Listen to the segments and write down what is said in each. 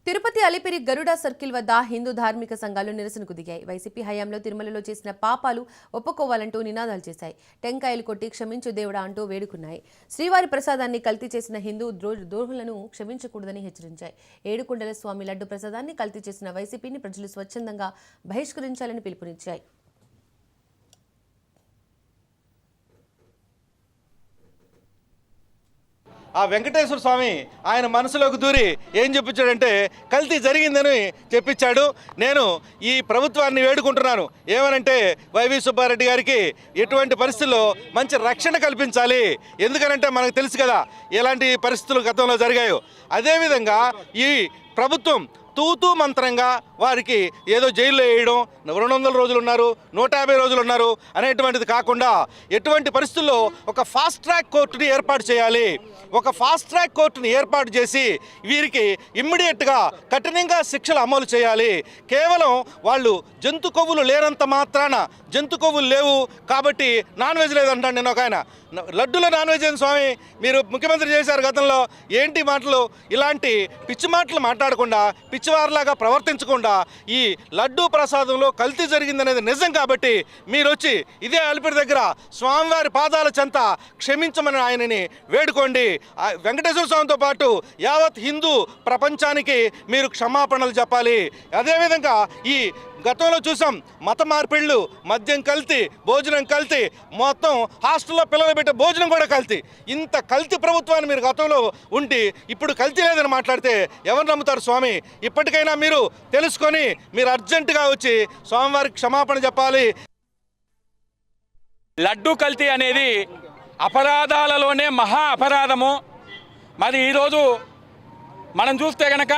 తిరుపతి అలిపిరి గరుడ circle వద్ద హిందూ ధార్మిక సంఘాలు నిరసనకు దిగాయి. వైసీపీ హయాంలో తిరుమలలో చేసిన పాపాలు ఒప్పుకోవాలంటూ నినాదాలు చేశాయి. టెంకాయలు కొట్టి క్షమించు దేవుడా అంటూ వేడుకున్నాయి. శ్రీవారి ప్రసాదాన్ని కల్తీ చేసిన హిందూ ద్రోహులను క్షమించకూడదని హెచ్చరించాయి. ఏడుకొండల స్వామి లడ్డు ప్రసాదాన్ని కల్తీ చేసిన వైసీపీని ప్రజలు స్వచ్ఛందంగా బహిష్కరించాలని పిలుపునిచ్చాయి. ఆ వెంకటేశ్వర స్వామి ఆయన మనసులోకి దూరి ఏం చెప్పించాడంటే కల్తీ జరిగిందని చెప్పించాడు. నేను ఈ ప్రభుత్వాన్ని వేడుకుంటున్నాను ఏమనంటే వైవి సుబ్బారెడ్డి గారికి ఎటువంటి పరిస్థితుల్లో మంచి రక్షణ కల్పించాలి. ఎందుకనంటే మనకు తెలుసు కదా ఎలాంటి పరిస్థితులు గతంలో జరిగాయో. అదేవిధంగా ఈ ప్రభుత్వం తూతూ మంత్రంగా వారికి ఏదో జైల్లో వేయడం 200 రోజులు ఉన్నారు 150 రోజులు ఉన్నారు అనేటువంటిది కాకుండా ఎటువంటి పరిస్థితుల్లో ఒక ఫాస్ట్ ట్రాక్ కోర్టుని ఏర్పాటు చేయాలి. ఒక ఫాస్ట్ ట్రాక్ కోర్టుని ఏర్పాటు చేసి వీరికి ఇమ్మీడియట్గా కఠినంగా శిక్షలు అమలు చేయాలి. కేవలం వాళ్ళు జంతు కొవ్వులు లేనంత మాత్రాన జంతు కొవ్వులు లేవు కాబట్టి నాన్ వెజ్ లేదంటాను. నేను ఒక ఆయన లడ్డూలో నాన్ వెజ్ అని స్వామి మీరు ముఖ్యమంత్రి చేశారు గతంలో. ఏంటి మాటలు? ఇలాంటి పిచ్చి మాటలు మాట్లాడకుండా పిచ్చివారిలాగా ప్రవర్తించకుండా ఈ లడ్డూ ప్రసాదంలో కల్తీ జరిగిందనేది నిజం కాబట్టి మీరు వచ్చి ఇదే అలిపిరి దగ్గర స్వామివారి పాదాల చెంత క్షమించమని ఆయనని వేడుకోండి. వెంకటేశ్వర స్వామితో పాటు యావత్ హిందూ ప్రపంచానికి మీరు క్షమాపణలు చెప్పాలి. అదేవిధంగా ఈ గతంలో చూసాం మత మార్పిళ్ళు, మద్యం కల్తీ, భోజనం కల్తీ, మొత్తం హాస్టల్లో పిల్లలు పెట్టే భోజనం కూడా కల్తీ. ఇంత కల్తీ ప్రభుత్వాన్ని మీరు గతంలో ఉండి ఇప్పుడు కల్తీ లేదని మాట్లాడితే ఎవరు నమ్ముతారు స్వామి? ఇప్పటికైనా మీరు తెలుసుకొని మీరు అర్జెంటుగా వచ్చి స్వామివారికి క్షమాపణ చెప్పాలి. లడ్డు కల్తీ అనేది అపరాధాలలోనే మహా అపరాధము. మరి ఈరోజు మనం చూస్తే కనుక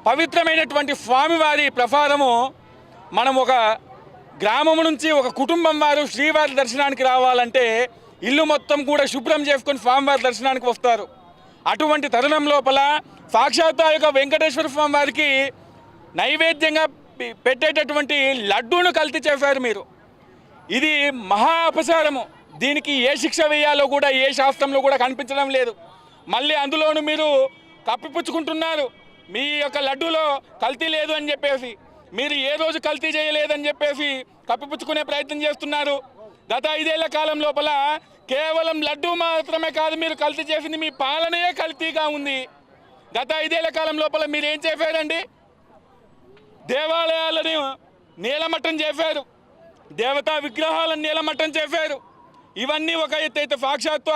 పవిత్రమైనటువంటి స్వామివారి ప్రసాదము మనం ఒక గ్రామం నుంచి ఒక కుటుంబం వారు శ్రీవారి దర్శనానికి రావాలంటే ఇల్లు మొత్తం కూడా శుభ్రం చేసుకొని స్వామివారి దర్శనానికి వస్తారు. అటువంటి తరుణం లోపల సాక్షాత్ యొక్క వెంకటేశ్వర స్వామి వారికి నైవేద్యంగా పెట్టేటటువంటి లడ్డూను కల్తీ చేశారు మీరు. ఇది మహా అపచారము. దీనికి ఏ శిక్ష వేయాలో కూడా ఏ శాస్త్రంలో కూడా కనిపించడం లేదు. మళ్ళీ అందులోనూ మీరు కప్పిపుచ్చుకుంటున్నారు. మీ యొక్క లడ్డూలో కల్తీ లేదు అని చెప్పేసి, మీరు ఏ రోజు కల్తీ చేయలేదని చెప్పేసి కప్పిపుచ్చుకునే ప్రయత్నం చేస్తున్నారు. గత 5 ఏళ్ల కాలం లోపల కేవలం లడ్డూ మాత్రమే కాదు మీరు కల్తీ చేసింది, మీ పాలనే కల్తీగా ఉంది. గత 5 ఏళ్ల కాలం లోపల మీరు ఏం చేశారండి? దేవాలయాలను నీలమట్టం చేశారు, దేవతా విగ్రహాలను నీలమట్టం చేశారు. ఇవన్నీ ఒక ఎత్తైతే సాక్షాత్తు